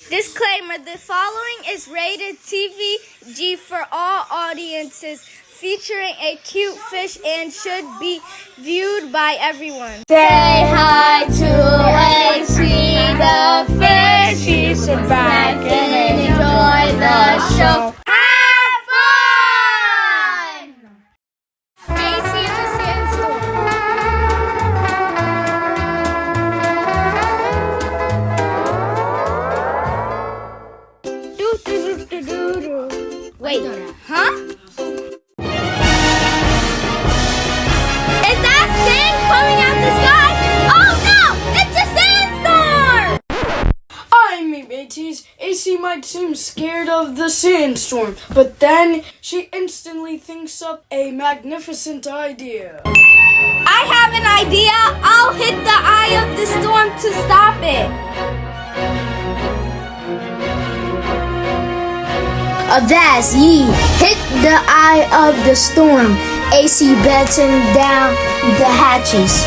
Disclaimer, the following is rated TV G for all audiences, featuring a cute fish and should be viewed by everyone. Say hi to Acey the Fishy. Sit back and enjoy the show. Have fun! Acey and the Sandstorm. Wait, huh? Is that thing coming out the sky? Oh no! It's a sandstorm! I mean, mateys, Acey might seem scared of the sandstorm, but then she instantly thinks up a magnificent idea. I have an idea. I'll hit the eye of the storm to stop it. Avast ye, hit the eye of the storm. Acey batten down the hatches.